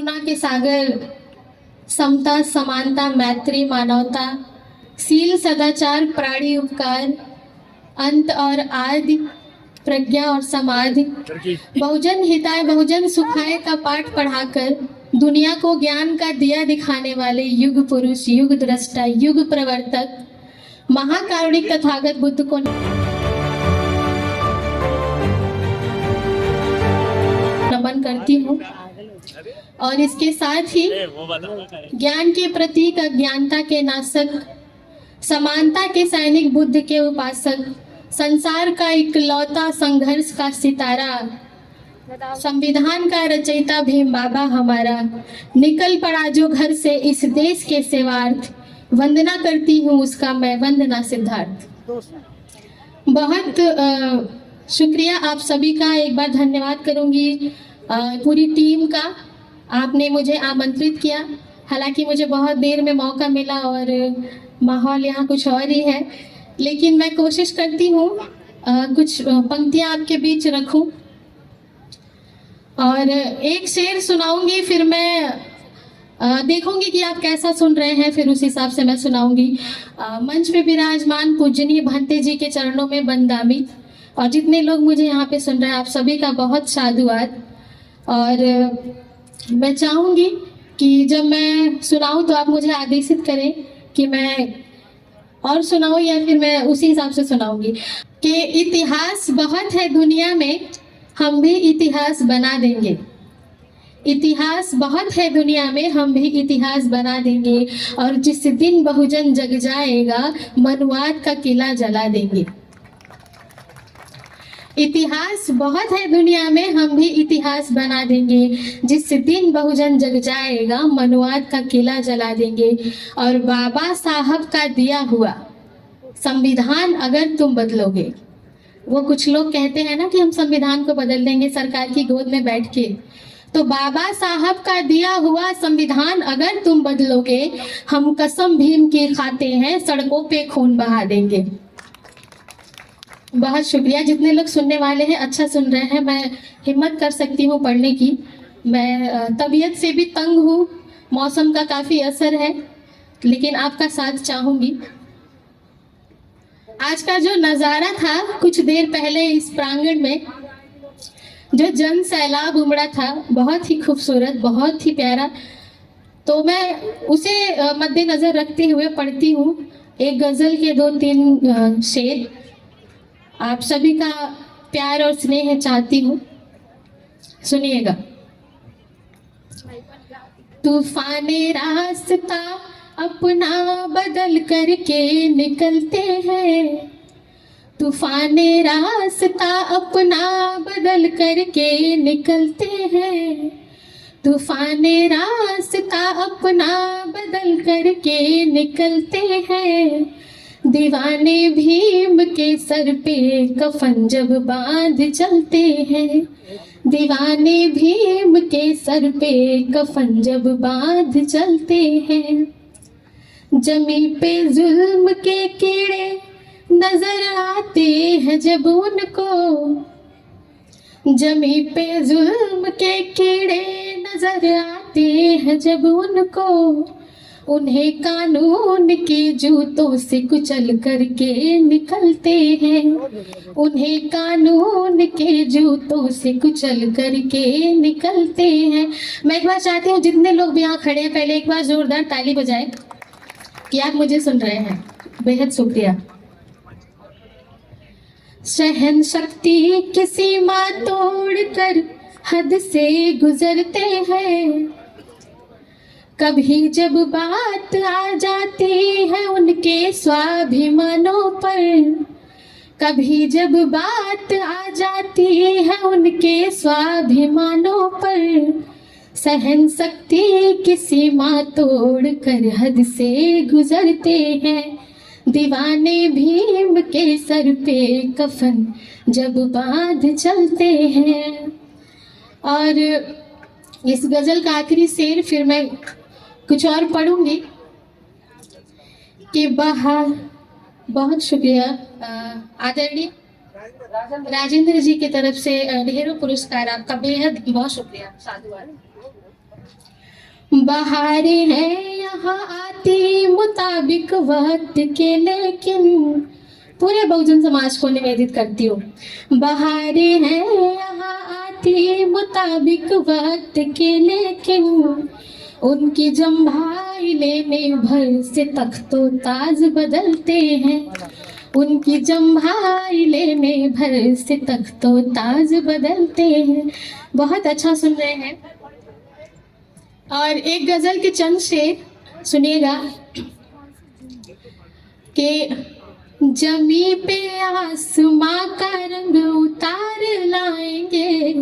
करुणा के सागर, समता समानता मैत्री मानवता, सील सदाचार प्राणी उपकार, अंत और आदि, प्रज्ञा और समाधि, बहुजन हिताय बहुजन सुखाय का पाठ पढ़ाकर दुनिया को ज्ञान का दिया दिखाने वाले युग पुरुष, युग दृष्टा, युग प्रवर्तक, महाकारुणिक तथागत बुद्ध को नमन करती हूँ। और इसके साथ ही ज्ञान के प्रतीक, अज्ञानता के नाशक, समानता के सैनिक, बुद्ध के उपासक, संसार का इकलौता संघर्ष का सितारा, संविधान का रचयिता भीम बाबा हमारा, निकल पड़ा जो घर से इस देश के सेवार्थ, वंदना करती हूँ उसका मैं वंदना सिद्धार्थ। बहुत शुक्रिया आप सभी का, एक बार धन्यवाद करूंगी पूरी टीम का। आपने मुझे आमंत्रित किया, हालांकि मुझे बहुत देर में मौका मिला और माहौल यहाँ कुछ और ही है, लेकिन मैं कोशिश करती हूँ कुछ पंक्तियाँ आपके बीच रखूं और एक शेर सुनाऊंगी, फिर मैं देखूंगी कि आप कैसा सुन रहे हैं, फिर उस हिसाब से मैं सुनाऊंगी। मंच पे विराजमान पूजनीय भंते जी के चरणों में बंदामी, और जितने लोग मुझे यहाँ पे सुन रहे हैं आप सभी का बहुत साधुवाद। और मैं चाहूँगी कि जब मैं सुनाऊँ तो आप मुझे आदेशित करें कि मैं और सुनाऊँ या फिर मैं उसी हिसाब से सुनाऊंगी। कि इतिहास बहुत है दुनिया में, हम भी इतिहास बना देंगे। इतिहास बहुत है दुनिया में, हम भी इतिहास बना देंगे। और जिस दिन बहुजन जग जाएगा, मनुवाद का किला जला देंगे। इतिहास बहुत है दुनिया में, हम भी इतिहास बना देंगे। जिस दिन बहुजन जग जाएगा, मनुवाद का किला जला देंगे। और बाबा साहब का दिया हुआ संविधान अगर तुम बदलोगे, वो कुछ लोग कहते हैं ना कि हम संविधान को बदल देंगे सरकार की गोद में बैठ के, तो बाबा साहब का दिया हुआ संविधान अगर तुम बदलोगे, हम कसम भीम की खाते हैं, सड़कों पे खून बहा देंगे। बहुत शुक्रिया। जितने लोग सुनने वाले हैं अच्छा सुन रहे हैं, मैं हिम्मत कर सकती हूँ पढ़ने की। मैं तबीयत से भी तंग हूँ, मौसम का काफ़ी असर है, लेकिन आपका साथ चाहूँगी। आज का जो नज़ारा था कुछ देर पहले इस प्रांगण में, जो जन सैलाब उमड़ा था, बहुत ही खूबसूरत, बहुत ही प्यारा। तो मैं उसे मद्देनज़र रखते हुए पढ़ती हूँ एक गज़ल के 2-3 शेर। आप सभी का प्यार और स्नेह चाहती हूँ, सुनिएगा। तूफाने रास्ता अपना बदल करके निकलते हैं, तूफाने रास्ता अपना बदल करके निकलते हैं, तूफाने रास्ता अपना बदल करके निकलते हैं। दीवाने भीम के सर पे कफन जब बांध चलते हैं, दीवाने भीम के सर पे कफन जब बांध चलते हैं। जमी पे जुल्म के कीड़े नजर आते हैं जब उनको, जमी पे जुल्म के कीड़े नजर आते हैं जब उनको, उन्हें कानून के जूतों से कुचल करके निकलते हैं, उन्हें कानून के जूतों से कुचल करके निकलते हैं। मैं एक बार चाहती हूँ जितने लोग भी यहाँ खड़े हैं, पहले एक बार जोरदार ताली बजाएं कि आप मुझे सुन रहे हैं। बेहद शुक्रिया। सहन शक्ति की सीमा तोड़कर हद से गुजरते हैं, कभी जब बात आ जाती है उनके स्वाभिमानों पर, कभी जब बात आ जाती है उनके स्वाभिमानों पर, सहन शक्ति की सीमा तोड़कर हद से गुजरते हैं। दीवाने भीम के सर पे कफन जब बांध चलते हैं। और इस गजल का आखिरी शेर फिर मैं कुछ और पढ़ूंगी कि बाहर। बहुत शुक्रिया आदरणीय राजेंद्र जी की तरफ से ढेरों पुरस्कार, आपका बेहद बहुत शुक्रिया, साधुवाद। बहारें हैं यहाँ आती मुताबिक वक्त के, लेकिन पूरे बहुजन समाज को निवेदित करती हूँ। बहारें हैं यहाँ आती मुताबिक वक्त के, लेकिन उनकी जम्भाई लेने भर से तख्तो ताज बदलते हैं। उनकी जम्भाई लेने भर से तख्तो ताज बदलते हैं। बहुत अच्छा सुन रहे हैं। और एक गजल के चंद शेर सुनिएगा कि जमी पे आसमां का रंग उतार लाएंगे,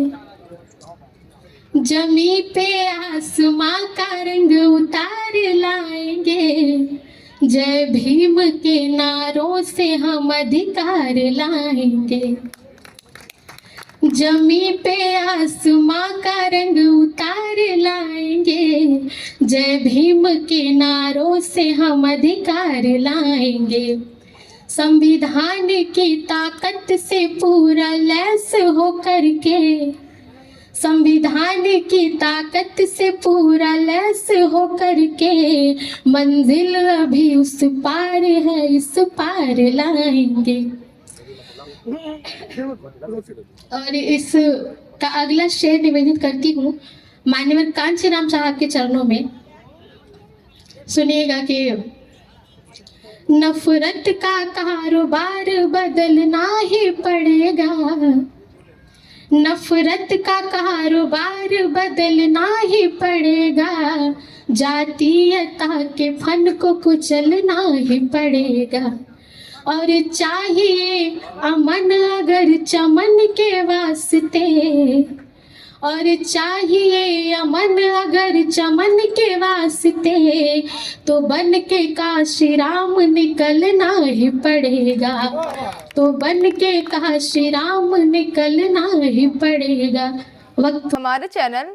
जमी पे आसमां का रंग उतार लाएंगे, जय भीम के नारों से हम अधिकार लाएंगे। जमी पे आसमां का रंग उतार लाएंगे, जय भीम के नारों से हम अधिकार लाएंगे। संविधान की ताकत से पूरा लैस होकर के, संविधान की ताकत से पूरा लैस होकर के, मंजिल अभी उस पार है, इस पार लाएंगे। और इस का अगला शेर निवेदित करती हूँ मान्यवर कांचीराम साहब के चरणों में। सुनिएगा कि नफरत का कारोबार बदलना ही पड़ेगा, नफरत का कारोबार बदलना ही पड़ेगा, जातीयता के फन को कुचलना ही पड़ेगा। और चाहिए अमन अगर चमन के वास्ते, और चाहिए अमन अगर चमन के वास्ते, तो बन के काशी राम निकलना ही पड़ेगा, तो बन के काशी राम निकलना ही पड़ेगा। वक्त हमारे चैनल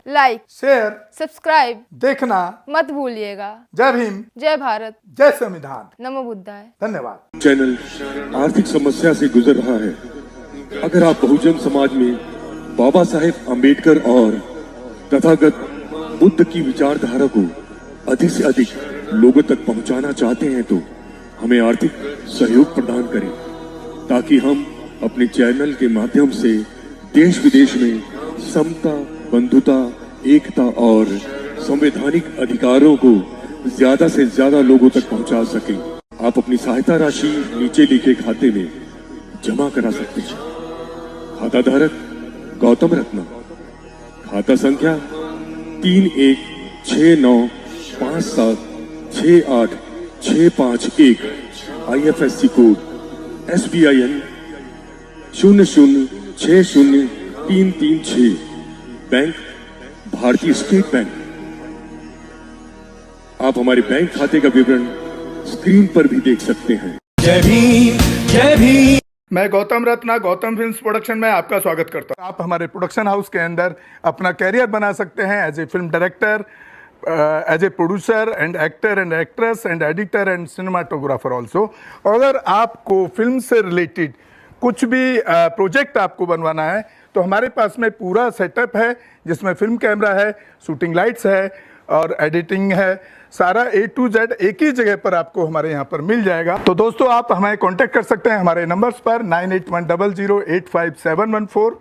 लाइक, शेयर, सब्सक्राइब देखना मत भूलिएगा। जय भीम, जय भारत, जय संविधान, नमो बुद्धाय। धन्यवाद। चैनल आर्थिक समस्या से गुजर रहा है। अगर आप बहुजन समाज में बाबा साहेब अम्बेडकर और तथागत बुद्ध की विचारधारा को अधिक से अधिक लोगों तक पहुंचाना चाहते हैं तो हमें आर्थिक सहयोग प्रदान करें, ताकि हम अपने चैनल के माध्यम से देश विदेश में समता, बंधुता, एकता और संवैधानिक अधिकारों को ज्यादा से ज्यादा लोगों तक पहुंचा सकें। आप अपनी सहायता राशि नीचे लिखे खाते में जमा करा सकते हैं। खाता धारक गौतम रत्न, खाता संख्या 316957686551, IFSC कोड SBIN 0060336, बैंक भारतीय स्टेट बैंक। आप हमारे बैंक खाते का विवरण स्क्रीन पर भी देख सकते हैं। जय भीम, जय भीम। मैं गौतम रत्ना गौतम फिल्म्स प्रोडक्शन में आपका स्वागत करता हूं। आप हमारे प्रोडक्शन हाउस के अंदर अपना कैरियर बना सकते हैं as a film director, as a producer and actor and actress and editor and cinematographer also. अगर आपको फिल्म से रिलेटेड कुछ भी प्रोजेक्ट आपको बनवाना है तो हमारे पास में पूरा सेटअप है, जिसमें फिल्म कैमरा है, शूटिंग लाइट्स है और एडिटिंग है। सारा A to Z एक ही जगह पर आपको हमारे यहाँ पर मिल जाएगा। तो दोस्तों, आप हमें कांटेक्ट कर सकते हैं हमारे नंबर्स पर 9810085714